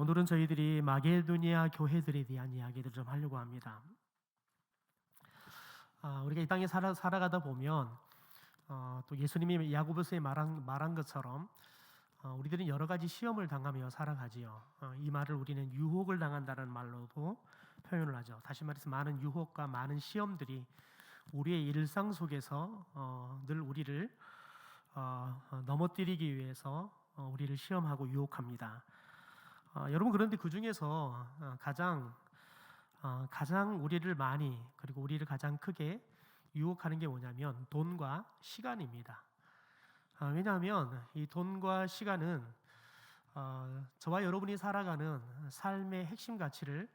오늘은 저희들이 마게도니아 교회들에 대한 이야기를 좀 하려고 합니다. 우리가 이 땅에 살아가다 보면 또 예수님이 야고보서에 말한 것처럼 우리들은 여러 가지 시험을 당하며 살아가지요. 이 말을 우리는 유혹을 당한다는 말로도 표현을 하죠. 다시 말해서 많은 유혹과 많은 시험들이 우리의 일상 속에서 늘 우리를 넘어뜨리기 위해서 우리를 시험하고 유혹합니다. 여러분, 그런데 그 중에서 가장 우리를 많이, 그리고 우리를 가장 크게 유혹하는 게 뭐냐면 돈과 시간입니다. 왜냐하면 이 돈과 시간은 저와 여러분이 살아가는 삶의 핵심 가치를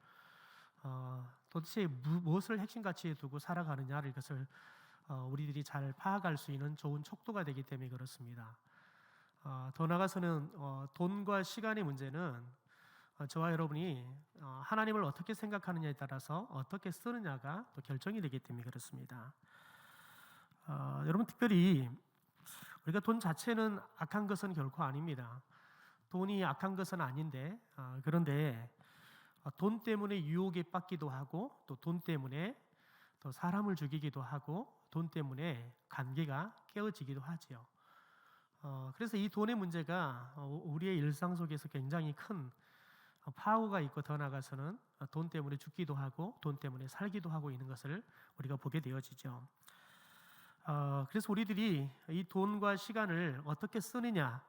도대체 무엇을 핵심 가치에 두고 살아가느냐를, 이것을 우리들이 잘 파악할 수 있는 좋은 척도가 되기 때문에 그렇습니다. 더 나아가서는 돈과 시간의 문제는 저와 여러분이 하나님을 어떻게 생각하느냐에 따라서 어떻게 쓰느냐가 또 결정이 되기 때문에 그렇습니다. 여러분, 특별히 우리가 돈 자체는 악한 것은 결코 아닙니다. 돈이 악한 것은 아닌데, 그런데 돈 때문에 유혹에 빠지기도 하고, 또 돈 때문에 또 사람을 죽이기도 하고, 돈 때문에 관계가 깨어지기도 하지요. 그래서 이 돈의 문제가 우리의 일상 속에서 굉장히 큰 파워가 있고, 더 나아가서는 돈 때문에 죽기도 하고 돈 때문에 살기도 하고 있는 것을 우리가 보게 되어지죠. 그래서 우리들이 이 돈과 시간을 어떻게 쓰느냐,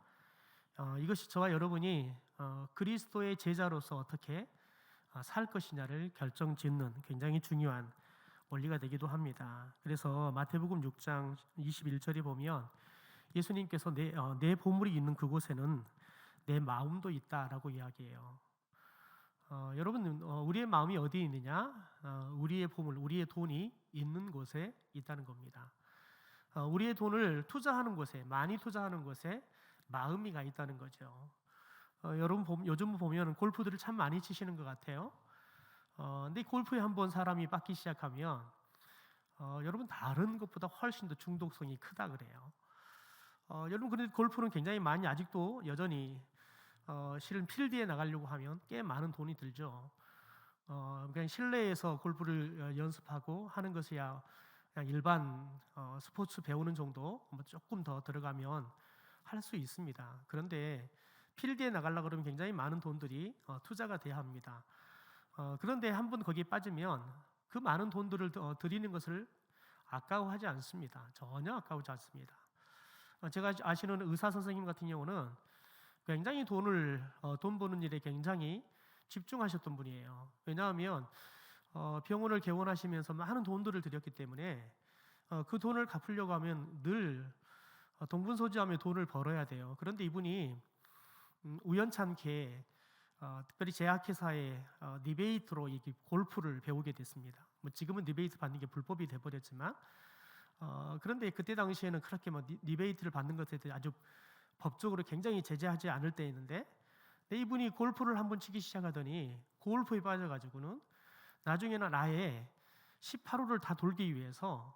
이것이 저와 여러분이 그리스도의 제자로서 어떻게 살 것이냐를 결정짓는 굉장히 중요한 원리가 되기도 합니다. 그래서 마태복음 6장 21절에 보면 예수님께서 내 보물이 있는 그곳에는 내 마음도 있다라고 이야기해요. 여러분, 우리의 마음이 어디에 있느냐? 우리의 보물, 우리의 돈이 있는 곳에 있다는 겁니다. 우리의 돈을 투자하는 곳에, 많이 투자하는 곳에 마음이 가 있다는 거죠. 여러분, 요즘 보면 골프들을 참 많이 치시는 것 같아요. 근데 골프에 한번 사람이 빠지기 시작하면 여러분, 다른 것보다 훨씬 더 중독성이 크다 그래요. 여러분, 그런데 골프는 굉장히 많이, 아직도 여전히 실은 필드에 나가려고 하면 꽤 많은 돈이 들죠. 그냥 실내에서 골프를 연습하고 하는 것이야 그냥 일반 스포츠 배우는 정도, 뭐 조금 더 들어가면 할 수 있습니다. 그런데 필드에 나가려고 그러면 굉장히 많은 돈들이 투자가 돼야 합니다. 그런데 한번 거기에 빠지면 그 많은 돈들을 들이는 것을 아까워하지 않습니다. 전혀 아까워하지 않습니다. 제가 아시는 의사 선생님 같은 경우는 굉장히 돈 버는 일에 굉장히 집중하셨던 분이에요. 왜냐하면 병원을 개원하시면서 많은 돈들을 들였기 때문에 그 돈을 갚으려고 하면 늘 동분서주하며 돈을 벌어야 돼요. 그런데 이분이 우연찮게 특별히 제약회사의 리베이트로 이 골프를 배우게 됐습니다. 뭐 지금은 리베이트 받는 게 불법이 돼버렸지만, 그런데 그때 당시에는 그렇게 뭐 리베이트를 받는 것에 대해 아주 법적으로 굉장히 제재하지 않을 때였는데, 이분이 골프를 한번 치기 시작하더니 골프에 빠져가지고는 나중에는 아예 18홀을 다 돌기 위해서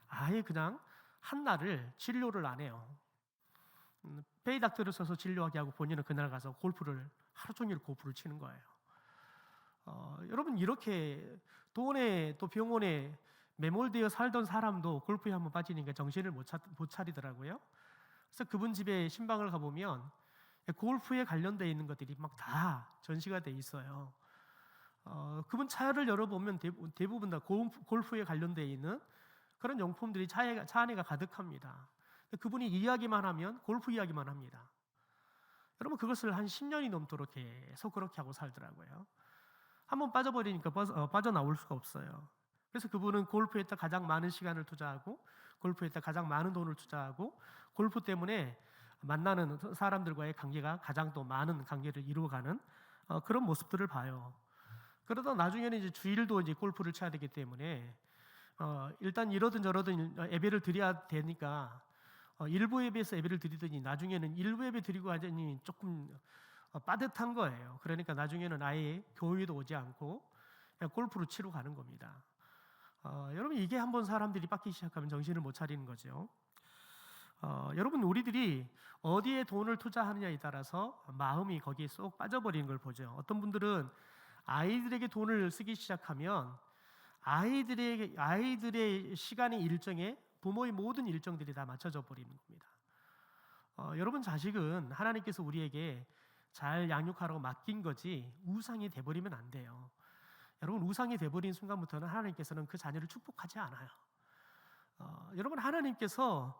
아예 그냥 한 날을 진료를 안 해요. 페이닥터를 써서 진료하게 하고 본인은 그날 가서 하루 종일 골프를 치는 거예요. 여러분, 이렇게 돈에 또 병원에 매몰되어 살던 사람도 골프에 한번 빠지니까 정신을 못 차리더라고요. 그래서 그분 집에 신방을 가보면 골프에 관련되어 있는 것들이 막 다 전시가 돼 있어요. 그분 차를 열어보면 대부분 다 골프에 관련되어 있는 그런 용품들이 차 안에가 가득합니다. 그분이 이야기만 하면 골프 이야기만 합니다. 여러분, 그것을 한 10년이 넘도록 계속 그렇게 하고 살더라고요. 한번 빠져버리니까 빠져나올 수가 없어요. 그래서 그분은 골프에다 가장 많은 시간을 투자하고, 골프에다 가장 많은 돈을 투자하고, 골프 때문에 만나는 사람들과의 관계가 가장 또 많은 관계를 이루어가는 그런 모습들을 봐요. 그러다 나중에는 이제 주일도 이제 골프를 쳐야 되기 때문에 일단 이러든 저러든 예배를 드려야 되니까 일부 예배에서 예배를 드리더니 나중에는 일부 예배 드리고 하더니 조금 빠듯한 거예요. 그러니까 나중에는 아예 교회도 오지 않고 그냥 골프를 치러 가는 겁니다. 여러분, 이게 한번 사람들이 빠지기 시작하면 정신을 못 차리는 거죠. 여러분, 우리들이 어디에 돈을 투자하느냐에 따라서 마음이 거기에 쏙 빠져버리는 걸 보죠. 어떤 분들은 아이들에게 돈을 쓰기 시작하면 아이들의 시간의 일정에 부모의 모든 일정들이 다 맞춰져 버리는 겁니다. 여러분, 자식은 하나님께서 우리에게 잘 양육하라고 맡긴 거지 우상이 돼버리면 안 돼요. 여러분, 우상이 돼버린 순간부터는 하나님께서는 그 자녀를 축복하지 않아요. 여러분, 하나님께서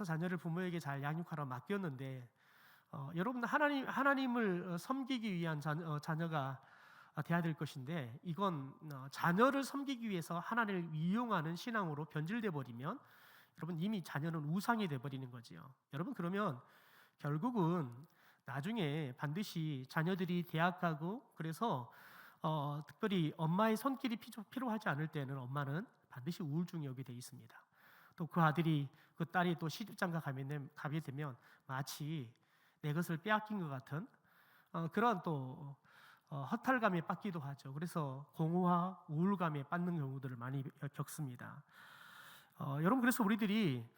자녀를 부모에게 잘 양육하라고 맡겼는데, 여러분, 하나님을 섬기기 위한 자녀가 돼야 될 것인데, 이건 자녀를 섬기기 위해서 하나님을 이용하는 신앙으로 변질돼 버리면 여러분, 이미 자녀는 우상이 돼 버리는 거지요. 여러분, 그러면 결국은 나중에 반드시 자녀들이 대학 가고, 그래서 특별히 엄마의 손길이 필요하지 않을 때는 엄마는 반드시 우울증이 오게 돼 있습니다. 또 그 아들이, 그 딸이 또 시집장가 가게 되면 마치 내 것을 빼앗긴 것 같은 그런 또 허탈감에 빠기도 하죠. 그래서 공허와 우울감에 빠는 경우들을 많이 겪습니다. 여러분, 그래서 우리들이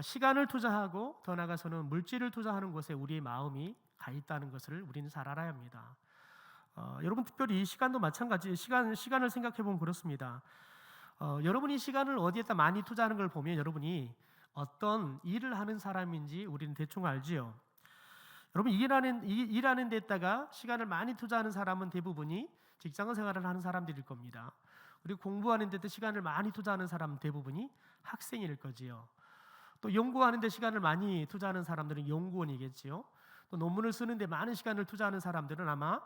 시간을 투자하고 더 나아가서는 물질을 투자하는 곳에 우리의 마음이 가 있다는 것을 우리는 잘 알아야 합니다. 여러분, 특별히 시간도 마찬가지. 시간을 생각해 보면 그렇습니다. 여러분이 시간을 어디에다 많이 투자하는 걸 보면 여러분이 어떤 일을 하는 사람인지 우리는 대충 알지요. 여러분, 일하는 데다가 시간을 많이 투자하는 사람은 대부분이 직장 생활을 하는 사람들일 겁니다. 그리고 공부하는 데도 시간을 많이 투자하는 사람은 대부분이 학생일 거지요. 또 연구하는 데 시간을 많이 투자하는 사람들은 연구원이겠지요. 또 논문을 쓰는데 많은 시간을 투자하는 사람들은 아마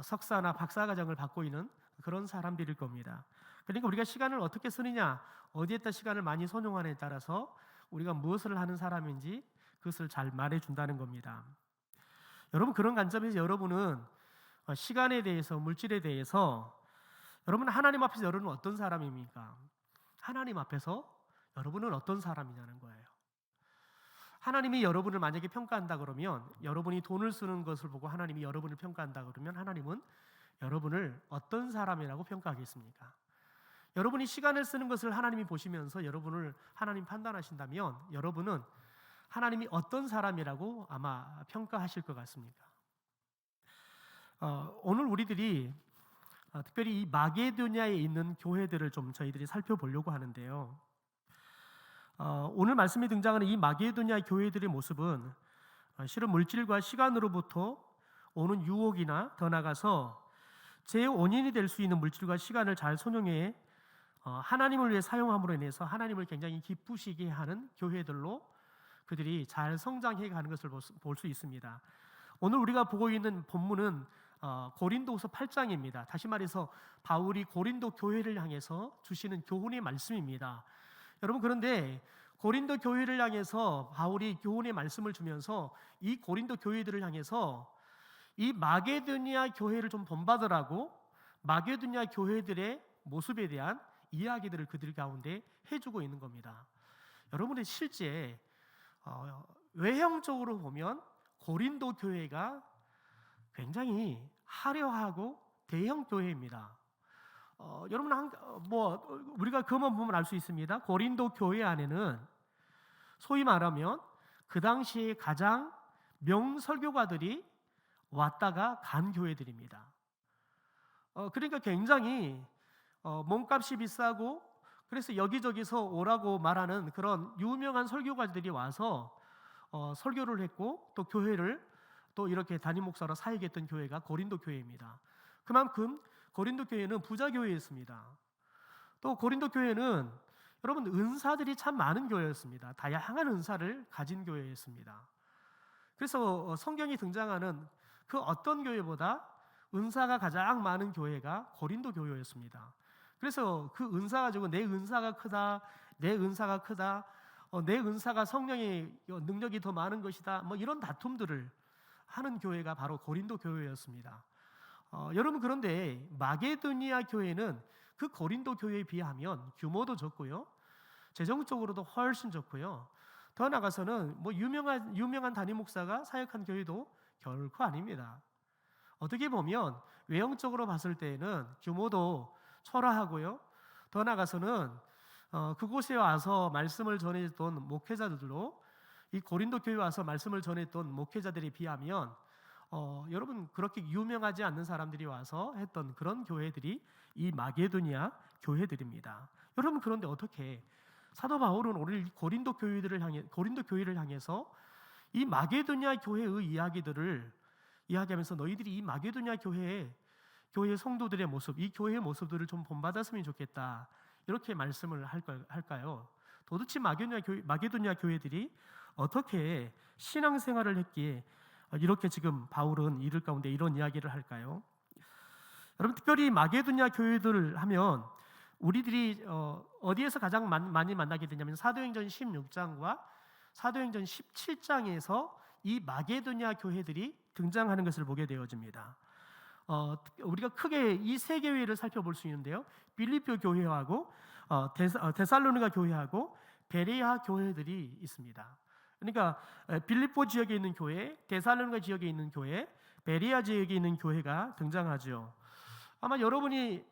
석사나 박사과정을 받고 있는 그런 사람들일 겁니다. 그러니까 우리가 시간을 어떻게 쓰느냐, 어디에다 시간을 많이 선용하느냐에 따라서 우리가 무엇을 하는 사람인지 그것을 잘 말해준다는 겁니다. 여러분, 그런 관점에서 여러분은 시간에 대해서, 물질에 대해서 여러분, 하나님 앞에서 여러분은 어떤 사람입니까? 하나님 앞에서 여러분은 어떤 사람이냐는 거예요. 하나님이 여러분을 만약에 평가한다 그러면, 여러분이 돈을 쓰는 것을 보고 하나님이 여러분을 평가한다 그러면 하나님은 여러분을 어떤 사람이라고 평가하겠습니까? 여러분이 시간을 쓰는 것을 하나님이 보시면서 여러분을 하나님 판단하신다면 여러분은 하나님이 어떤 사람이라고 아마 평가하실 것 같습니까? 오늘 우리들이 특별히 이 마게도냐에 있는 교회들을 좀 저희들이 살펴보려고 하는데요. 오늘 말씀에 등장하는 이 마게도냐 교회들의 모습은 실은 물질과 시간으로부터 오는 유혹이나 더 나아가서 제 원인이 될 수 있는 물질과 시간을 잘 선용해 하나님을 위해 사용함으로 인해서 하나님을 굉장히 기쁘시게 하는 교회들로 그들이 잘 성장해 가는 것을 볼 수 있습니다. 오늘 우리가 보고 있는 본문은 고린도후서 8장입니다. 다시 말해서 바울이 고린도 교회를 향해서 주시는 교훈의 말씀입니다. 여러분, 그런데 고린도 교회를 향해서 바울이 교훈의 말씀을 주면서 이 고린도 교회들을 향해서 이 마게도냐 교회를 좀 본받으라고 마게도냐 교회들의 모습에 대한 이야기들을 그들 가운데 해주고 있는 겁니다. 여러분의 실제 외형적으로 보면 고린도 교회가 굉장히 화려하고 대형 교회입니다. 여러분, 우리가 그만 보면 알 수 있습니다. 고린도 교회 안에는 소위 말하면 그 당시에 가장 명설교가들이 왔다가 간 교회들입니다. 그러니까 굉장히 몸값이 비싸고, 그래서 여기저기서 오라고 말하는 그런 유명한 설교가들이 와서 설교를 했고, 또 교회를 또 이렇게 담임 목사로 사역했던 교회가 고린도 교회입니다. 그만큼 고린도 교회는 부자 교회였습니다. 또 고린도 교회는 여러분, 은사들이 참 많은 교회였습니다. 다양한 은사를 가진 교회였습니다. 그래서 성경이 등장하는 그 어떤 교회보다 은사가 가장 많은 교회가 고린도 교회였습니다. 그래서 그 은사 가지고 내 은사가 크다, 내 은사가 크다, 내 은사가 성령의 능력이 더 많은 것이다, 이런 다툼들을 하는 교회가 바로 고린도 교회였습니다. 여러분, 그런데 마게도니아 교회는 그 고린도 교회에 비하면 규모도 적고요, 재정적으로도 훨씬 좋고요, 더 나아가서는 유명한 담임 목사가 사역한 교회도 결코 아닙니다. 어떻게 보면 외형적으로 봤을 때는 규모도 초라하고요, 더 나아가서는 그곳에 와서 말씀을 전했던 목회자들도 이 고린도 교회에 와서 말씀을 전했던 목회자들에 비하면 여러분 그렇게 유명하지 않는 사람들이 와서 했던 그런 교회들이 이 마게도니아 교회들입니다. 여러분 그런데 어떻게 사도 바울은 오늘 고린도 교회를 향해서 이 마게도니아 교회의 이야기들을 이야기하면서 너희들이 이 마게도니아 교회 성도들의 모습, 이 교회의 모습들을 좀 본받았으면 좋겠다, 이렇게 말씀을 할까요? 도대체 마게도니아 교회들이 어떻게 신앙생활을 했기에 이렇게 지금 바울은 이들 가운데 이런 이야기를 할까요? 여러분 특별히 마게도니아 교회들을 하면 우리들이 어디에서 가장 많이 만나게 되냐면 사도행전 16장과 사도행전 17장에서 이 마게도니아 교회들이 등장하는 것을 보게 되어집니다. 우리가 크게 이 세 교회를 살펴볼 수 있는데요. 빌립보 교회하고 데살로니가 교회하고 베레아 교회들이 있습니다. 그러니까 빌립보 지역에 있는 교회, 데살로니가 지역에 있는 교회, 베레아 지역에 있는 교회가 등장하죠. 아마 여러분이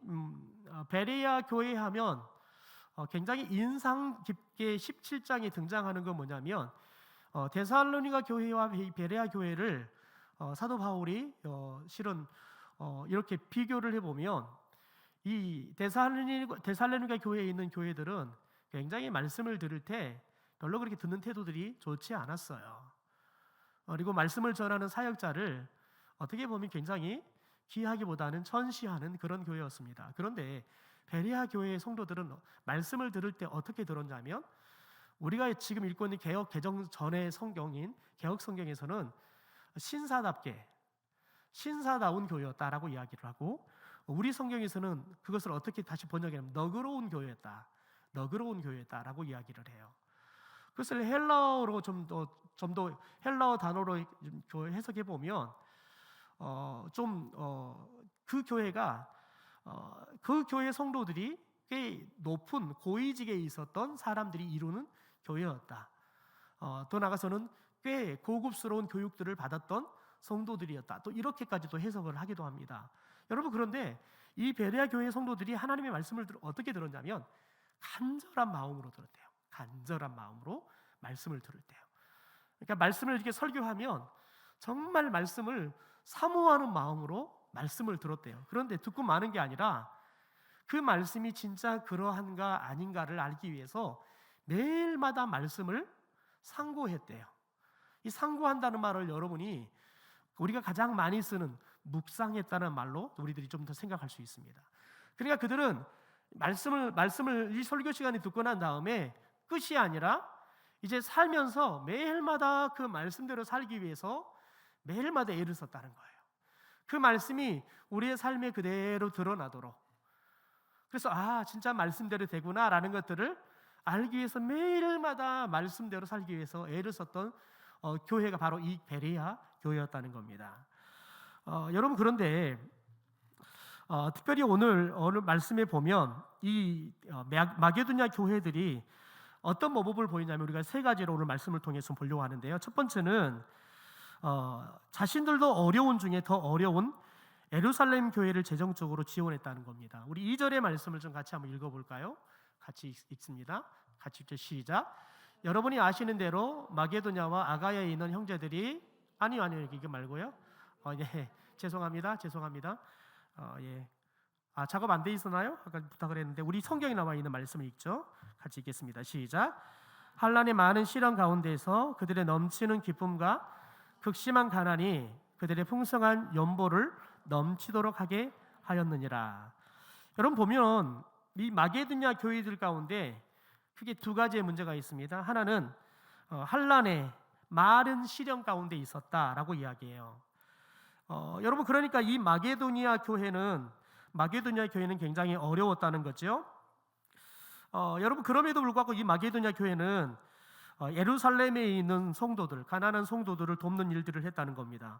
베레아 교회 하면 굉장히 인상 깊게 17장에 등장하는 건 뭐냐면 데살로니가 교회와 베레아 교회를 사도 바울이 실은 이렇게 비교를 해보면 이 데살로니가 교회에 있는 교회들은 굉장히 말씀을 들을 때 별로 그렇게 듣는 태도들이 좋지 않았어요. 그리고 말씀을 전하는 사역자를 어떻게 보면 굉장히 귀하기보다는 천시하는 그런 교회였습니다. 그런데 베레아 교회의 성도들은 말씀을 들을 때 어떻게 들었냐면 우리가 지금 읽고 있는 개역 개정 전의 성경인 개역 성경에서는 신사다운 교회였다라고 이야기를 하고, 우리 성경에서는 그것을 어떻게 다시 번역하냐면 너그러운 교회였다라고 이야기를 해요. 그것을 헬라어로 좀 더 헬라어 단어로 해석해 보면 그 교회가 그 교회 성도들이 꽤 높은 고위직에 있었던 사람들이 이루는 교회였다. 더 나아가서는 꽤 고급스러운 교육들을 받았던 성도들이었다. 또 이렇게까지도 해석을 하기도 합니다. 여러분 그런데 이 베레아 교회 성도들이 하나님의 말씀을 어떻게 들었냐면 간절한 마음으로 들었대요. 간절한 마음으로 말씀을 들을 때요. 그러니까 말씀을 이렇게 설교하면 정말 말씀을 사모하는 마음으로 말씀을 들었대요. 그런데 듣고 마는 게 아니라 그 말씀이 진짜 그러한가 아닌가를 알기 위해서 매일마다 말씀을 상고했대요. 이 상고한다는 말을 여러분이 우리가 가장 많이 쓰는 묵상했다는 말로 우리들이 좀 더 생각할 수 있습니다. 그러니까 그들은 말씀을 이 설교 시간에 듣고 난 다음에 끝이 아니라 이제 살면서 매일마다 그 말씀대로 살기 위해서 매일마다 애를 썼다는 거예요. 그 말씀이 우리의 삶에 그대로 드러나도록. 그래서 진짜 말씀대로 되구나라는 것들을 알기 위해서 매일마다 말씀대로 살기 위해서 애를 썼던 교회가 바로 이 베레아 교회였다는 겁니다. 여러분 그런데 특별히 오늘 말씀에 보면 이 마게도냐 교회들이 어떤 모습을 보이냐면 우리가 세 가지로 오늘 말씀을 통해서 보려고 하는데요. 첫 번째는 자신들도 어려운 중에 더 어려운 예루살렘 교회를 재정적으로 지원했다는 겁니다. 우리 2절의 말씀을 좀 같이 한번 읽어볼까요? 같이 읽습니다. 같이 읽죠. 시작. 여러분이 아시는 대로 마게도냐와 아가야에 있는 형제들이 아니요 이거 말고요. 예, 죄송합니다. 예. 작업 안 돼 있었나요? 아까 부탁을 했는데 우리 성경에 나와 있는 말씀을 읽죠. 같이 읽겠습니다. 시작. 환난의 많은 시련 가운데서 그들의 넘치는 기쁨과 극심한 가난이 그들의 풍성한 연보를 넘치도록 하게 하였느니라. 여러분 보면 이 마게도냐 교회들 가운데 크게 두 가지의 문제가 있습니다. 하나는 환난의 많은 시련 가운데 있었다라고 이야기해요. 여러분 그러니까 이 마게도냐 교회는 굉장히 어려웠다는 거죠. 여러분 그럼에도 불구하고 이 마게도냐 교회는 예루살렘에 있는 성도들, 가난한 성도들을 돕는 일들을 했다는 겁니다.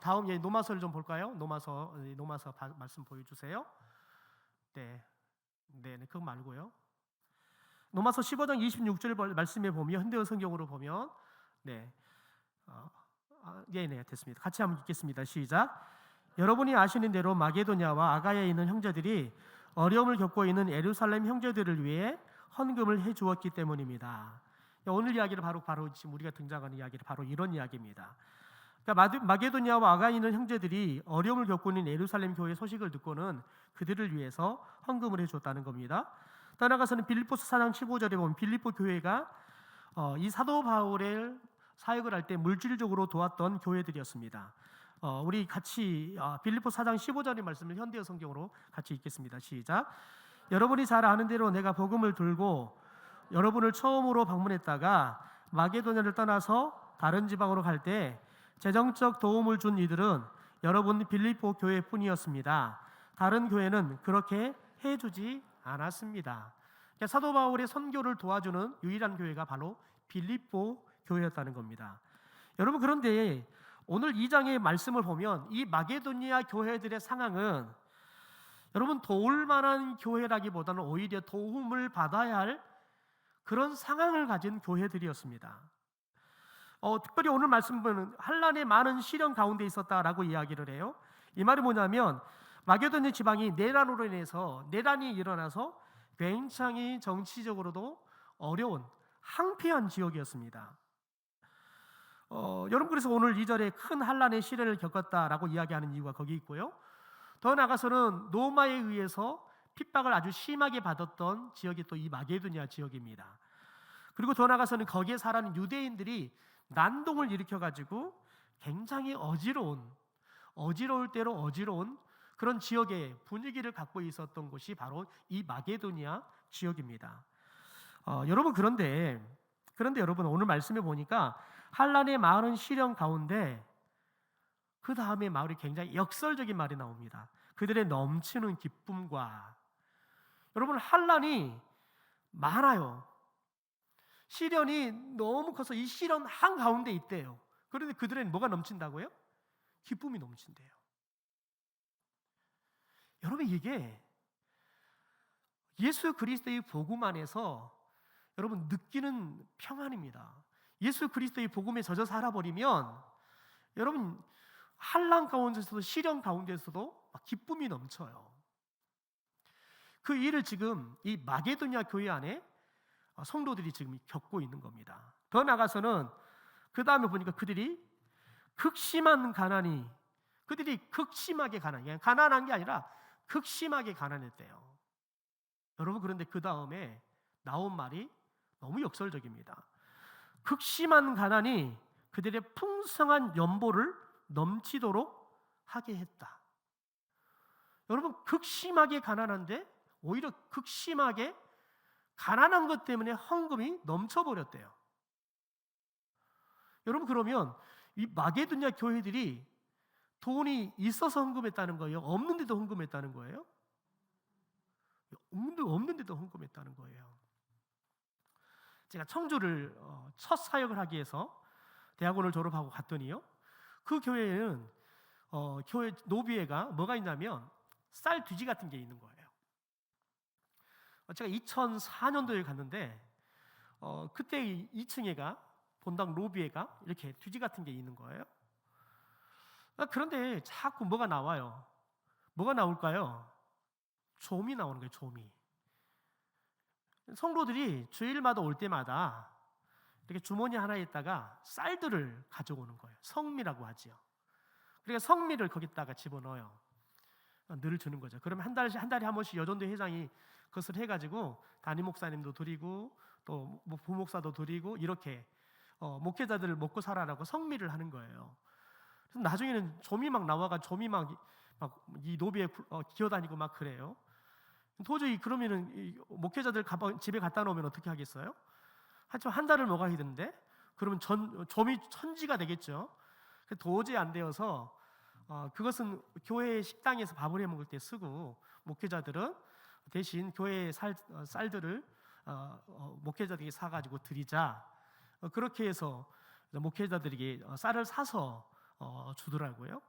다음 노마서를 좀 볼까요? 노마서 말씀 보여주세요. 네, 그거 말고요. 노마서 15장 26절 말씀에 보면 현대어 성경으로 보면 네, 됐습니다. 같이 한번 읽겠습니다. 시작. 여러분이 아시는 대로 마게도냐와 아가야에 있는 형제들이 어려움을 겪고 있는 예루살렘 형제들을 위해 헌금을 해 주었기 때문입니다. 오늘 이야기를 바로 지금 우리가 등장하는 이야기는 바로 이런 이야기입니다. 그러니까 마게도냐와 아가이는 형제들이 어려움을 겪고 있는 예루살렘 교회 소식을 듣고는 그들을 위해서 헌금을 해줬다는 겁니다. 더 나아가서는 빌립보서 4장 15절에 보면 빌립보 교회가 이 사도 바울의 사역을 할 때 물질적으로 도왔던 교회들이었습니다. 우리 같이 빌립보 4장 15절의 말씀을 현대어 성경으로 같이 읽겠습니다. 시작. 여러분이 잘 아는 대로 내가 복음을 들고 여러분을 처음으로 방문했다가 마게도냐를 떠나서 다른 지방으로 갈 때 재정적 도움을 준 이들은 여러분 빌립보 교회뿐이었습니다. 다른 교회는 그렇게 해주지 않았습니다. 그러니까 사도 바울의 선교를 도와주는 유일한 교회가 바로 빌립보 교회였다는 겁니다. 여러분, 그런데 오늘 2장의 말씀을 보면 이 마게도니아 교회들의 상황은 여러분 도울 만한 교회라기보다는 오히려 도움을 받아야 할 그런 상황을 가진 교회들이었습니다. 특별히 오늘 말씀 보면 환난의 많은 시련 가운데 있었다라고 이야기를 해요. 이 말이 뭐냐면 마게도냐 지방이 내란이 일어나서 굉장히 정치적으로도 어려운 황폐한 지역이었습니다. 여러분, 그래서 오늘 2절에 큰 환난의 시련을 겪었다라고 이야기하는 이유가 거기 있고요. 더 나아가서는 로마에 의해서 핍박을 아주 심하게 받았던 지역이 또 이 마게도냐 지역입니다. 그리고 더 나아가서는 거기에 살아는 유대인들이 난동을 일으켜가지고 굉장히 어지러울 대로 어지러운 그런 지역의 분위기를 갖고 있었던 곳이 바로 이 마게도냐 지역입니다. 여러분, 그런데 여러분, 오늘 말씀에 보니까 환난의 많은 시련 가운데 그 다음에 말이 굉장히 역설적인 말이 나옵니다. 그들의 넘치는 기쁨과, 여러분, 환난이 많아요. 시련이 너무 커서 이 시련 한가운데 있대요. 그런데 그들은 뭐가 넘친다고요? 기쁨이 넘친대요. 여러분, 이게 예수 그리스도의 복음 안에서 여러분 느끼는 평안입니다. 예수 그리스도의 복음에 젖어 살아버리면 여러분 환난 가운데서도 시련 가운데서도 기쁨이 넘쳐요. 그 일을 지금 이 마게도냐 교회 안에 성도들이 지금 겪고 있는 겁니다. 더 나아가서는 그 다음에 보니까 그들이 극심한 가난이, 그들이 극심하게 가난한 게 아니라 극심하게 가난했대요. 여러분, 그런데 그 다음에 나온 말이 너무 역설적입니다. 극심한 가난이 그들의 풍성한 연보를 넘치도록 하게 했다. 여러분, 극심하게 가난한데 오히려 극심하게 가난한 것 때문에 헌금이 넘쳐버렸대요. 여러분, 그러면 이 마게도냐 교회들이 돈이 있어서 헌금했다는 거예요? 없는데도 헌금했다는 거예요? 없는데도 헌금했다는 거예요. 제가 청주를 첫 사역을 하기 위해서 대학원을 졸업하고 갔더니요, 그 교회에는 교회 노비회가 뭐가 있냐면 쌀 뒤지 같은 게 있는 거예요. 제가 2004년도에 갔는데 그때 2층에가 본당 로비회가 이렇게 뒤지 같은 게 있는 거예요. 그런데 자꾸 뭐가 나와요. 뭐가 나올까요? 좀이 나오는 거예요. 좀이. 성도들이 주일마다 올 때마다 이렇게 주머니 하나에다가 쌀들을 가져오는 거예요. 성미라고 하지요. 그러니까 성미를 거기다가 집어넣어요. 늘 주는 거죠. 그러면 한 달에 한 번씩 여전도 회장이 그것을 해가지고 담임 목사님도 드리고 또 부목사도 드리고 이렇게 목회자들을 먹고 살아라고 성미를 하는 거예요. 그래서 나중에는 좀이 막 나와가 좀이 막 이 노비에 기어다니고 막 그래요. 도저히 그러면은 이 목회자들 집에 갖다 놓으면 어떻게 하겠어요? 하지만 한 달을 먹어야 되는데 그러면 점이 천지가 되겠죠. 도저히 안 되어서 그것은 교회 식당에서 밥을 해 먹을 때 쓰고 목회자들은 대신 교회의 쌀들을 목회자들에게 사가지고 드리자. 그렇게 해서 목회자들에게 쌀을 사서 주더라고요.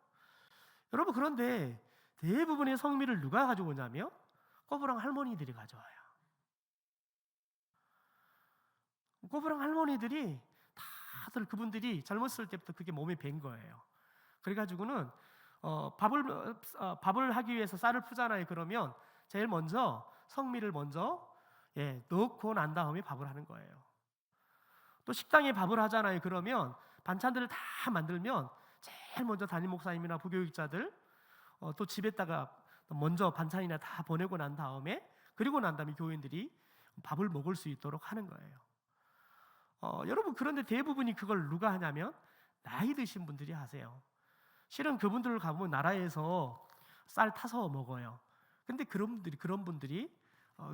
여러분, 그런데 대부분의 성미를 누가 가져오냐면 꼬부랑 할머니들이 가져와요. 꼬부랑 할머니들이 다들 그분들이 젊었을 때부터 그게 몸에 밴 거예요. 그래가지고는 밥을 하기 위해서 쌀을 푸잖아요. 그러면 제일 먼저 성미를 먼저 넣고 난 다음에 밥을 하는 거예요. 또 식당에 밥을 하잖아요. 그러면 반찬들을 다 만들면 제일 먼저 담임 목사님이나 부교육자들 또 집에다가 먼저 반찬이나 다 보내고 난 다음에, 그리고 난 다음에 교인들이 밥을 먹을 수 있도록 하는 거예요. 여러분, 그런데 대부분이 그걸 누가 하냐면 나이 드신 분들이 하세요. 실은 그분들 가보면 나라에서 쌀 타서 먹어요. 근데 그런 분들이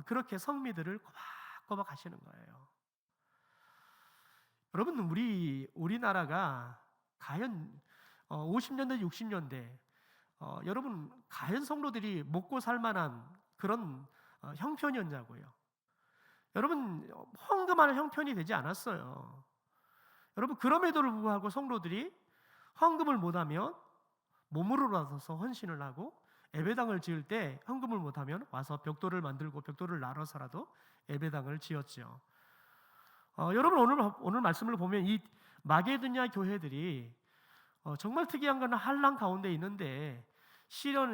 그렇게 성미들을 꼬박꼬박 하시는 거예요. 여러분, 우리나라가 과연 50년대 60년대 여러분 과연 성도들이 먹고 살만한 그런 형편이었냐고요. 여러분, 헌금하는 형편이 되지 않았어요. 여러분, 그럼에도 불구하고 성도들이 헌금을 못하면 몸으로 나서서 헌신을 하고, 예배당을 지을 때 헌금을 못하면 와서 벽돌을 만들고 벽돌을 나눠서라도 예배당을 지었죠. 여러분, 오늘 말씀을 보면 이 마게도냐 교회들이 정말 특이한 건 환난 가운데 있는데,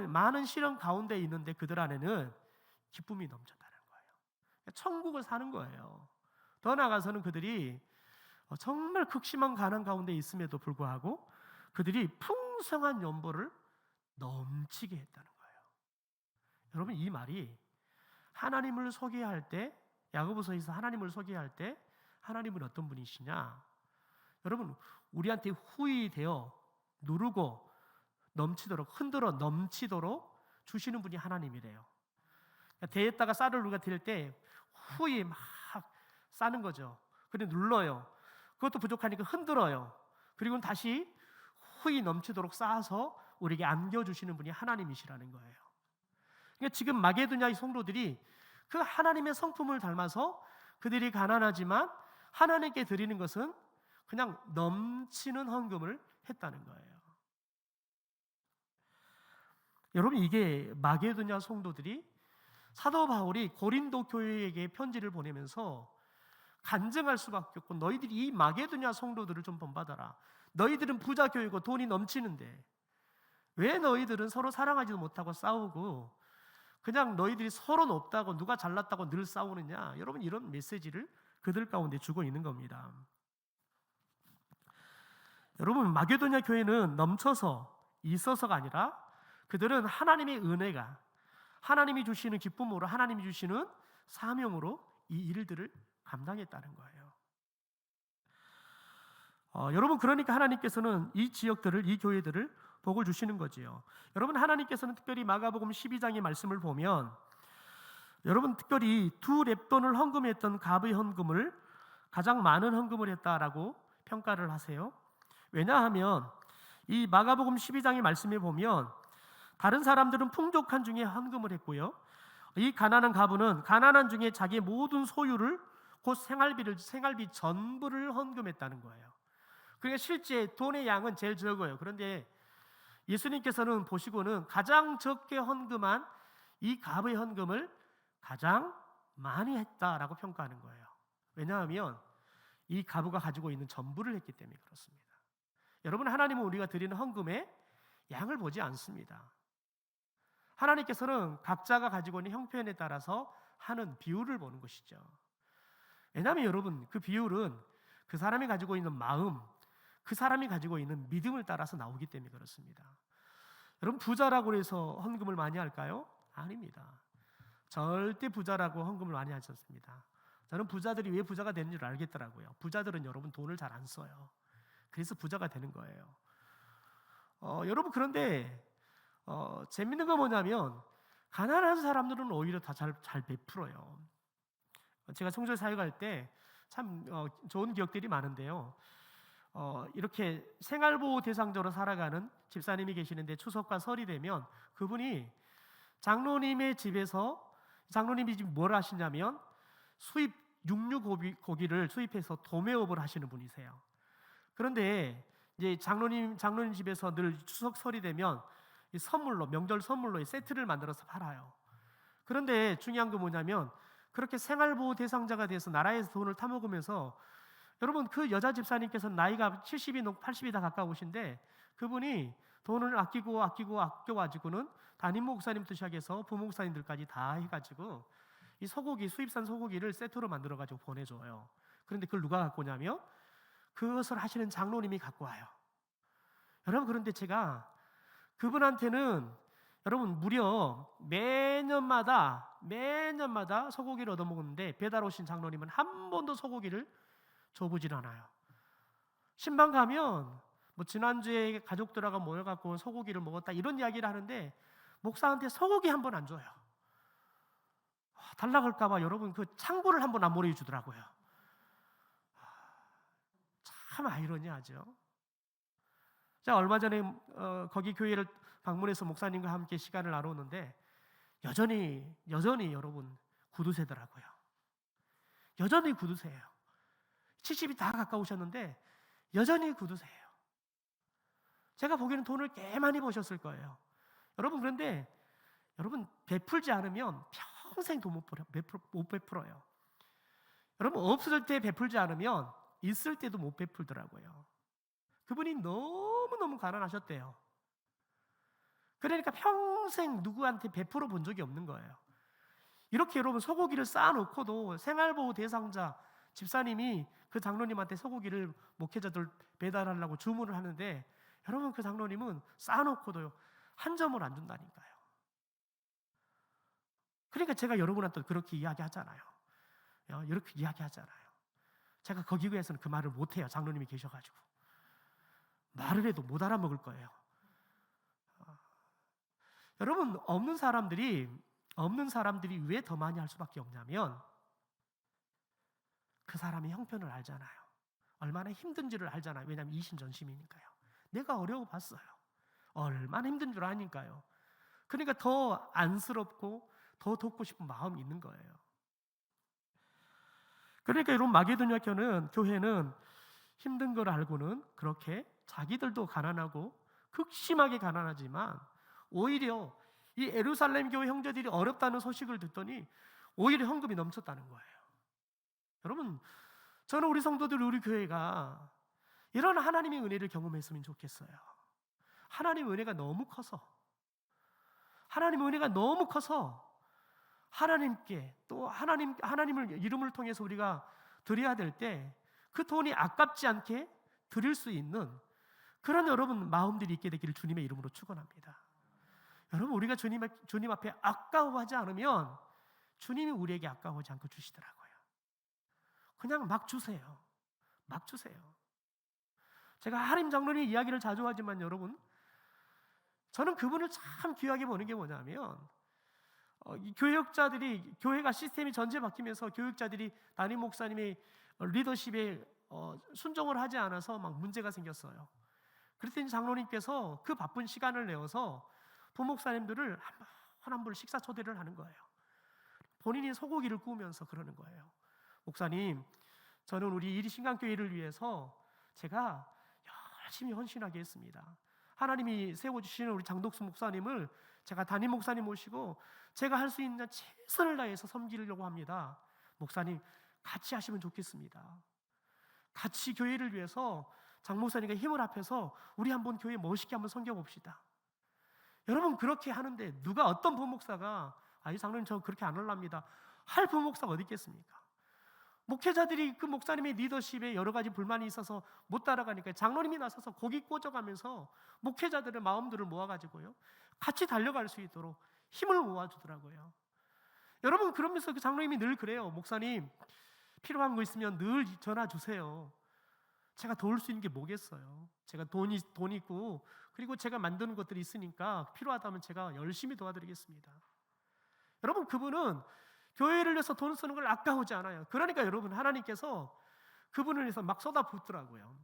많은 시련 가운데 있는데 그들 안에는 기쁨이 넘쳤다는 거예요. 천국을 사는 거예요. 더 나아가서는 그들이 정말 극심한 가난 가운데 있음에도 불구하고 그들이 풍성한 연보를 넘치게 했다는 거예요. 여러분, 이 말이 하나님을 소개할 때, 야고보서에서 하나님을 소개할 때 하나님은 어떤 분이시냐? 여러분, 우리한테 후히 되어 누르고 넘치도록, 흔들어 넘치도록 주시는 분이 하나님이래요. 대에다가 쌀을 우리가 댈 때 후히 막 싸는 거죠. 그래 눌러요. 그것도 부족하니까 흔들어요. 그리고 다시 후히 넘치도록 쌓아서 우리에게 안겨주시는 분이 하나님이시라는 거예요. 그러니까 지금 마게도냐의 성도들이 그 하나님의 성품을 닮아서 그들이 가난하지만 하나님께 드리는 것은 그냥 넘치는 헌금을 했다는 거예요. 여러분, 이게 마게도냐 성도들이 사도 바울이 고린도 교회에게 편지를 보내면서 간증할 수밖에 없고, 너희들이 이 마게도냐 성도들을 좀 본받아라. 너희들은 부자 교회고 돈이 넘치는데 왜 너희들은 서로 사랑하지도 못하고 싸우고 그냥 너희들이 서로는 없다고, 누가 잘났다고 늘 싸우느냐. 여러분, 이런 메시지를 그들 가운데 주고 있는 겁니다. 여러분, 마게도냐 교회는 넘쳐서 있어서가 아니라 그들은 하나님의 은혜가, 하나님이 주시는 기쁨으로, 하나님이 주시는 사명으로 이 일들을 감당했다는 거예요. 여러분, 그러니까 하나님께서는 이 지역들을, 이 교회들을 복을 주시는 거지요. 여러분, 하나님께서는 특별히 마가복음 12장의 말씀을 보면, 여러분, 특별히 두 렙돈을 헌금했던 갑의 헌금을 가장 많은 헌금을 했다라고 평가를 하세요. 왜냐하면 이 마가복음 12장의 말씀에 보면 다른 사람들은 풍족한 중에 헌금을 했고요, 이 가난한 가부는 가난한 중에 자기의 모든 소유를, 곧 생활비 전부를 헌금했다는 거예요. 그러니까 실제 돈의 양은 제일 적어요. 그런데 예수님께서는 보시고는 가장 적게 헌금한 이 갑의 헌금을 가장 많이 했다라고 평가하는 거예요. 왜냐하면 이 가부가 가지고 있는 전부를 했기 때문에 그렇습니다. 여러분, 하나님은 우리가 드리는 헌금의 양을 보지 않습니다. 하나님께서는 각자가 가지고 있는 형편에 따라서 하는 비율을 보는 것이죠. 왜냐하면 여러분, 그 비율은 그 사람이 가지고 있는 마음, 그 사람이 가지고 있는 믿음을 따라서 나오기 때문에 그렇습니다. 여러분, 부자라고 해서 헌금을 많이 할까요? 아닙니다. 절대 부자라고 헌금을 많이 하지 않습니다. 저는 부자들이 왜 부자가 되는 줄 알겠더라고요. 부자들은 여러분 돈을 잘 안 써요. 그래서 부자가 되는 거예요. 여러분, 그런데 재밌는 건 뭐냐면 가난한 사람들은 오히려 다 잘 베풀어요. 제가 성전 사역할 때 참 좋은 기억들이 많은데요. 이렇게 생활보호 대상자로 살아가는 집사님이 계시는데 추석과 설이 되면 그분이 장로님의 집에서, 장로님이 지금 뭘 하시냐면 수입 육류고기를 수입해서 도매업을 하시는 분이세요. 그런데 이제 장로님 집에서 늘 추석 설이 되면 이 선물로, 명절 선물로 세트를 만들어서 팔아요. 그런데 중요한 건 뭐냐면 그렇게 생활보호 대상자가 돼서 나라에서 돈을 타먹으면서, 여러분, 그 여자 집사님께서는 나이가 70이 넘고 80이 다 가까우신데 그분이 돈을 아껴가지고는 담임 목사님부터 시작해서 부목사님들까지 다 해가지고 이 소고기, 수입산 소고기를 세트로 만들어가지고 보내줘요. 그런데 그걸 누가 갖고 오냐면 그것을 하시는 장로님이 갖고 와요. 여러분, 그런데 제가 그분한테는 여러분 무려 매년마다 소고기를 얻어먹었는데 배달 오신 장로님은 한 번도 소고기를 줘보질 않아요. 신방 가면 뭐 지난주에 가족들하고 모여갖고 소고기를 먹었다 이런 이야기를 하는데 목사한테 소고기 한 번 안 줘요. 달라고 할까봐 여러분 그 창고를 한 번 안 보내주더라고요. 참 아이러니하죠. 제가 얼마 전에 거기 교회를 방문해서 목사님과 함께 시간을 나눴는데 여전히 여러분 구두쇠더라고요. 여전히 구두쇠예요. 70이 다 가까우셨는데 여전히 구두쇠예요. 제가 보기에는 돈을 꽤 많이 버셨을 거예요. 여러분, 그런데 여러분 베풀지 않으면 평생 돈 못 베풀어요. 여러분, 없을 때 베풀지 않으면 있을 때도 못 베풀더라고요. 그분이 너무너무 가난하셨대요. 그러니까 평생 누구한테 베풀어 본 적이 없는 거예요. 이렇게 여러분 소고기를 쌓아놓고도 생활보호 대상자 집사님이 그 장로님한테 소고기를 목회자들 배달하려고 주문을 하는데 여러분 그 장로님은 쌓아놓고도요 한 점을 안 준다니까요. 그러니까 제가 여러분한테 그렇게 이야기하잖아요. 이렇게 이야기하잖아요. 제가 거기 교회에서는 그 말을 못해요. 장로님이 계셔가지고 말을 해도 못 알아먹을 거예요. 여러분, 없는 사람들이 왜 더 많이 할 수밖에 없냐면 그 사람의 형편을 알잖아요. 얼마나 힘든지를 알잖아요. 왜냐하면 이심전심이니까요. 내가 어려워 봤어요. 얼마나 힘든 줄 아니까요. 그러니까 더 안쓰럽고 더 돕고 싶은 마음이 있는 거예요. 그러니까 여러분 마게도냐 교회는 힘든 걸 알고는 그렇게 자기들도 가난하고 극심하게 가난하지만 오히려 이 예루살렘 교회 형제들이 어렵다는 소식을 듣더니 오히려 헌금이 넘쳤다는 거예요. 여러분, 저는 우리 성도들, 우리 교회가 이런 하나님의 은혜를 경험했으면 좋겠어요. 하나님의 은혜가 너무 커서 하나님께 또 하나님을 이름을 통해서 우리가 드려야 될 때 그 돈이 아깝지 않게 드릴 수 있는 그런 여러분 마음들이 있게 되기를 주님의 이름으로 축원합니다. 여러분, 우리가 주님 앞에 아까워하지 않으면 주님이 우리에게 아까워하지 않고 주시더라고요. 그냥 막 주세요. 제가 하림 장로님 이야기를 자주 하지만 여러분, 저는 그분을 참 귀하게 보는 게 뭐냐면 이 교회가 시스템이 전체 바뀌면서 교육자들이 담임 목사님의 리더십에 순종을 하지 않아서 막 문제가 생겼어요. 그랬더니 장로님께서 그 바쁜 시간을 내어서 부목사님들을 한 분 식사 초대를 하는 거예요. 본인이 소고기를 구우면서 그러는 거예요. 목사님, 저는 우리 이리신강교회를 위해서 제가 열심히 헌신하게 했습니다. 하나님이 세워주시는 우리 장독수 목사님을 제가 담임 목사님 모시고 제가 할 수 있는 최선을 다해서 섬기려고 합니다. 목사님, 같이 하시면 좋겠습니다. 같이 교회를 위해서 장 목사님과 힘을 합해서 우리 한번 교회 멋있게 한번 섬겨봅시다. 여러분, 그렇게 하는데 누가 어떤 부목사가 이 장로님 저 그렇게 안 할랍니다 할 부목사가 어디 있겠습니까? 목회자들이 그 목사님의 리더십에 여러 가지 불만이 있어서 못 따라가니까 장로님이 나서서 고기 꽂아가면서 목회자들의 마음들을 모아가지고요 같이 달려갈 수 있도록 힘을 모아주더라고요. 여러분, 그러면서 그 장로님이 늘 그래요. 목사님, 필요한 거 있으면 늘 전화 주세요. 제가 도울 수 있는 게 뭐겠어요. 제가 돈 있고 그리고 제가 만드는 것들이 있으니까 필요하다면 제가 열심히 도와드리겠습니다. 여러분, 그분은 교회를 위해서 돈 쓰는 걸 아까워하지 않아요. 그러니까 여러분, 하나님께서 그분을 위해서 막 쏟아붓더라고요.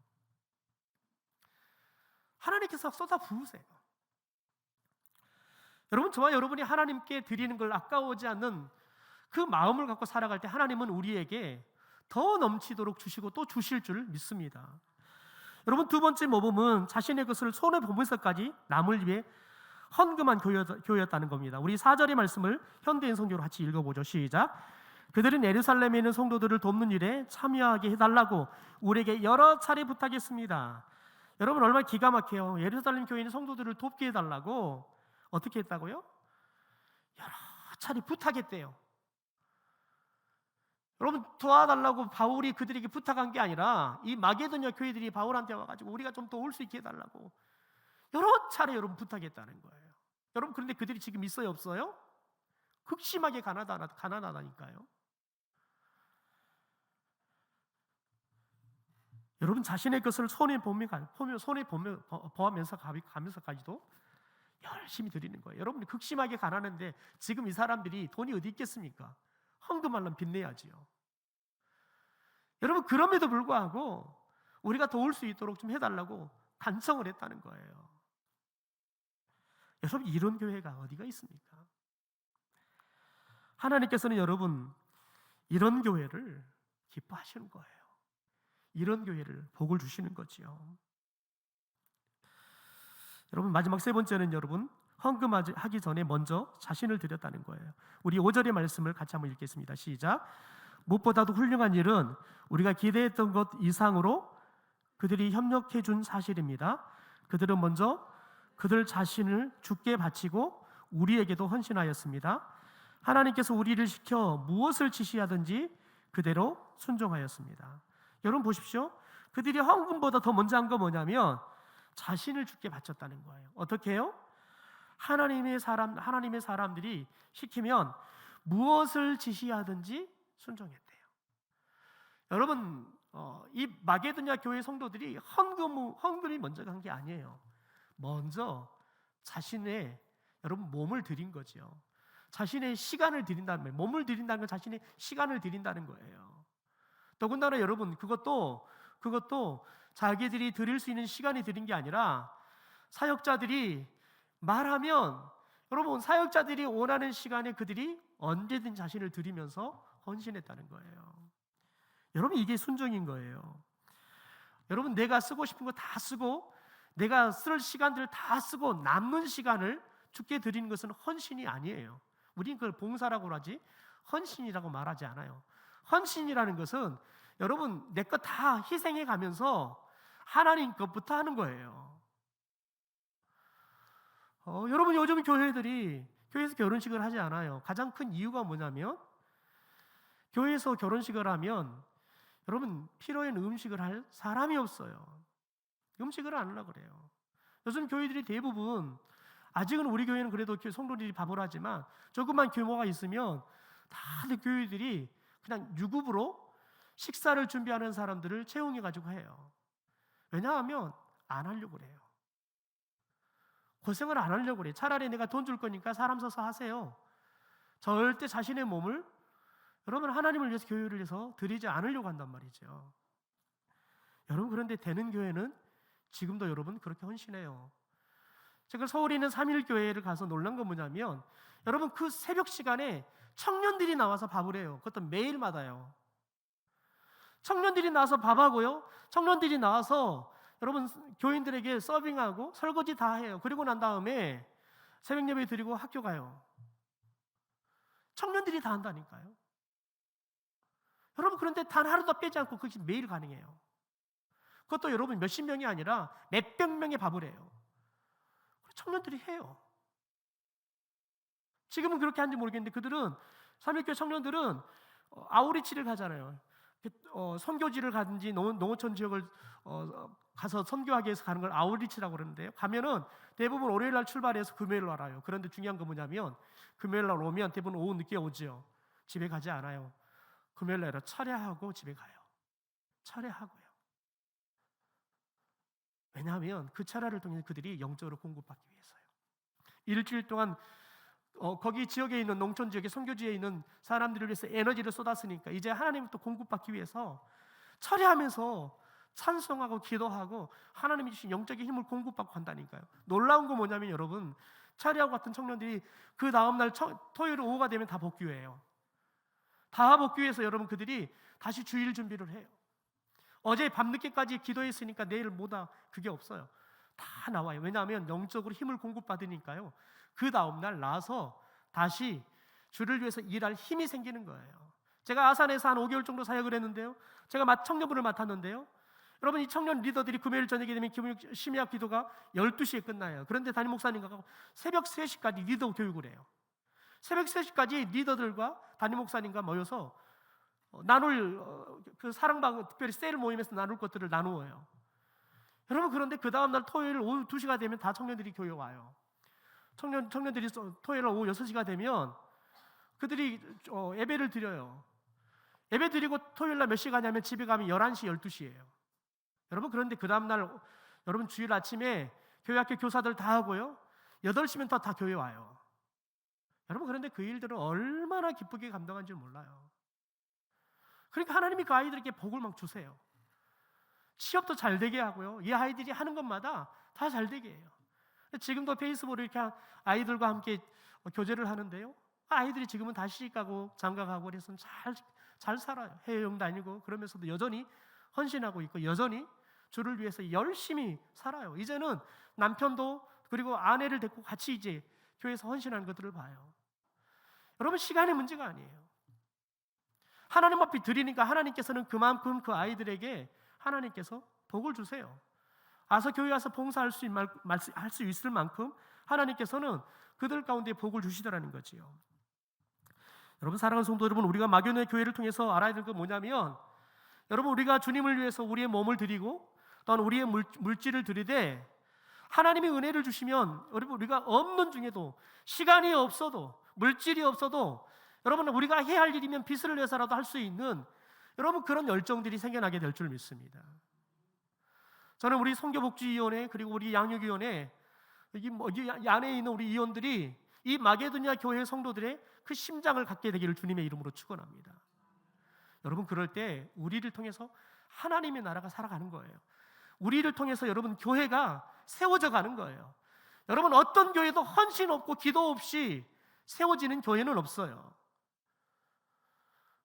하나님께서 쏟아부으세요. 여러분, 저와 여러분이 하나님께 드리는 걸 아까워하지 않는 그 마음을 갖고 살아갈 때 하나님은 우리에게 더 넘치도록 주시고 또 주실 줄 믿습니다. 여러분, 두 번째 모범은 자신의 것을 손에 보면서까지 남을 위해 헌금한 교회였다는 겁니다. 우리 4절의 말씀을 현대인 성경으로 같이 읽어보죠. 시작. 그들은 예루살렘에 있는 성도들을 돕는 일에 참여하게 해달라고 우리에게 여러 차례 부탁했습니다. 여러분, 얼마나 기가 막혀요. 예루살렘 교회 있는 성도들을 돕게 해달라고 어떻게 했다고요? 여러 차례 부탁했대요. 여러분, 도와달라고 바울이 그들에게 부탁한 게 아니라 이 마게도냐 교회들이 바울한테 와가지고 우리가 좀 도울 수 있게 해달라고 여러 차례 여러분 부탁했다는 거예요. 여러분, 그런데 그들이 지금 있어요, 없어요? 극심하게 가난하다니까요. 여러분, 자신의 것을 손에 보면서까지도 열심히 드리는 거예요. 여러분이 극심하게 가난한데 지금 이 사람들이 돈이 어디 있겠습니까? 헌금하려면 빚내야지요. 여러분, 그럼에도 불구하고 우리가 도울 수 있도록 좀 해달라고 간청을 했다는 거예요. 여러분, 이런 교회가 어디가 있습니까? 하나님께서는 여러분, 이런 교회를 기뻐하시는 거예요. 이런 교회를 복을 주시는 거지요. 여러분, 마지막 세 번째는 여러분, 헌금하기 전에 먼저 자신을 드렸다는 거예요. 우리 5절의 말씀을 같이 한번 읽겠습니다. 시작. 무엇보다도 훌륭한 일은 우리가 기대했던 것 이상으로 그들이 협력해 준 사실입니다. 그들은 먼저 그들 자신을 주께 바치고 우리에게도 헌신하였습니다. 하나님께서 우리를 시켜 무엇을 지시하든지 그대로 순종하였습니다. 여러분 보십시오. 그들이 헌금보다 더 먼저 한 거 뭐냐면 자신을 주께 바쳤다는 거예요. 어떻게 해요? 하나님의 사람들이 시키면 무엇을 지시하든지 순종했대요. 여러분, 이 마게도냐 교회 성도들이 헌금이 먼저 간 게 아니에요. 먼저 자신의 여러분 몸을 드린 거죠. 자신의 시간을 드린다는 거예요. 몸을 드린다는 건 자신의 시간을 드린다는 거예요. 더군다나 여러분, 그것도 자기들이 드릴 수 있는 시간이 드린 게 아니라 사역자들이 말하면, 여러분, 사역자들이 원하는 시간에 그들이 언제든 자신을 드리면서 헌신했다는 거예요. 여러분, 이게 순종인 거예요. 여러분, 내가 쓰고 싶은 거 다 쓰고 내가 쓸 시간들을 다 쓰고 남는 시간을 주께 드리는 것은 헌신이 아니에요. 우리는 그걸 봉사라고 하지 헌신이라고 말하지 않아요. 헌신이라는 것은 여러분, 내 것 다 희생해 가면서 하나님 것부터 하는 거예요. 여러분, 요즘 교회들이 교회에서 결혼식을 하지 않아요. 가장 큰 이유가 뭐냐면 교회에서 결혼식을 하면 여러분, 필요한 음식을 할 사람이 없어요. 음식을 안 하려고 그래요. 요즘 교회들이 대부분, 아직은 우리 교회는 그래도 성도들이 밥을 하지만 조금만 규모가 있으면 다들 교회들이 그냥 유급으로 식사를 준비하는 사람들을 채용해 가지고 해요. 왜냐하면 안 하려고 그래요. 고생을 안 하려고 그래요. 차라리 내가 돈 줄 거니까 사람 써서 하세요. 절대 자신의 몸을 여러분 하나님을 위해서, 교회를 위해서 드리지 않으려고 한단 말이죠. 여러분, 그런데 되는 교회는 지금도 여러분 그렇게 헌신해요. 제가 서울에 있는 3일교회를 가서 놀란 건 뭐냐면 여러분, 그 새벽 시간에 청년들이 나와서 밥을 해요. 그것도 매일마다요. 청년들이 나와서 밥하고요, 청년들이 나와서 여러분 교인들에게 서빙하고 설거지 다 해요. 그리고 난 다음에 새벽 예배 드리고 학교 가요. 청년들이 다 한다니까요. 여러분, 그런데 단 하루도 빼지 않고 그것이 매일 가능해요. 그것도 여러분 몇십 명이 아니라 몇백 명의 밥을 해요. 청년들이 해요. 지금은 그렇게 하는지 모르겠는데 그들은, 삼일교회 청년들은 아우리치를 가잖아요. 선교지를 가든지 농어촌 지역을 가서 선교하기 위해서 가는 걸 아우리치라고 그러는데요. 가면은 대부분 월요일 날 출발해서 금요일 날 와요. 그런데 중요한 건 뭐냐면 금요일 날 오면 대부분 오후 늦게 오죠. 집에 가지 않아요. 금요일 날 철야하고 집에 가요. 철야하고요. 왜냐하면 그 철야를 통해 그들이 영적으로 공급받기 위해서요. 일주일 동안 거기 지역에 있는, 농촌 지역에 선교지에 있는 사람들을 위해서 에너지를 쏟았으니까 이제 하나님을 또 공급받기 위해서 철야하면서 찬송하고 기도하고 하나님이 주신 영적인 힘을 공급받고 한다니까요. 놀라운 거 뭐냐면 여러분, 철야하고 같은 청년들이 그 다음날 토요일 오후가 되면 다 복귀해요. 다 복귀해서 여러분 그들이 다시 주일 준비를 해요. 어제 밤늦게까지 기도했으니까 내일 뭐다, 그게 없어요. 다 나와요. 왜냐하면 영적으로 힘을 공급받으니까요. 그 다음날 나와서 다시 주를 위해서 일할 힘이 생기는 거예요. 제가 아산에서 한 5개월 정도 사역을 했는데요, 제가 청년부를 맡았는데요, 여러분, 이 청년 리더들이 금요일 저녁에 되면 심야 기도가 12시에 끝나요. 그런데 담임 목사님과 새벽 3시까지 리더 교육을 해요. 새벽 3시까지 리더들과 담임 목사님과 모여서 나눌 그 사랑방 특별히 셀 모임에서 나눌 것들을 나누어요. 여러분 그런데 그 다음 날 토요일 오후 2시가 되면 다 청년들이 교회 와요. 청년들이 토요일 오후 6시가 되면 그들이 예배를 드려요. 예배 드리고 토요일 날 몇 시 가냐면 집에 가면 11시, 12시예요. 여러분 그런데 그 다음 날 여러분 주일 아침에 교회 학교 교사들 다 하고요. 8시면 다 교회 와요. 여러분 그런데 그 일들은 얼마나 기쁘게 감당한 줄 몰라요. 그러니까 하나님이 그 아이들에게 복을 막 주세요. 취업도 잘 되게 하고요. 이 아이들이 하는 것마다 다 잘 되게 해요. 지금도 페이스북으로 이렇게 아이들과 함께 교제를 하는데요. 아이들이 지금은 다 시집가고 장가가고 그래서 잘 살아요. 해외여행 다니고 그러면서도 여전히 헌신하고 있고 여전히 주를 위해서 열심히 살아요. 이제는 남편도 그리고 아내를 데리고 같이 이제 교회에서 헌신하는 것들을 봐요. 여러분 시간의 문제가 아니에요. 하나님 앞에 드리니까 하나님께서는 그만큼 그 아이들에게 하나님께서 복을 주세요. 와서 교회 와서 봉사할 수 있을 만큼 하나님께서는 그들 가운데 복을 주시더라는 거지요. 여러분 사랑하는 성도 여러분, 우리가 막연의 교회를 통해서 알아야 될 건 뭐냐면, 여러분 우리가 주님을 위해서 우리의 몸을 드리고 또한 우리의 물질을 드리되 하나님이 은혜를 주시면 여러분 우리가 없는 중에도 시간이 없어도 물질이 없어도 여러분 우리가 해야 할 일이면 빚을 내서라도 할 수 있는 여러분 그런 열정들이 생겨나게 될 줄 믿습니다. 저는 우리 선교복지위원회 그리고 우리 양육위원회 이 안에 있는 우리 위원들이 이 마게도냐 교회 성도들의 그 심장을 갖게 되기를 주님의 이름으로 축원합니다. 여러분 그럴 때 우리를 통해서 하나님의 나라가 살아가는 거예요. 우리를 통해서 여러분 교회가 세워져 가는 거예요. 여러분 어떤 교회도 헌신 없고 기도 없이 세워지는 교회는 없어요.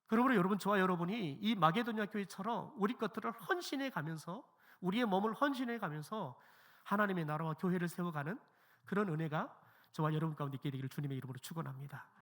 그러므로 여러분 저와 여러분이 이 마게도냐 교회처럼 우리 것들을 헌신해 가면서 우리의 몸을 헌신해 가면서 하나님의 나라와 교회를 세워가는 그런 은혜가 저와 여러분 가운데 있게 되기를 주님의 이름으로 축원합니다.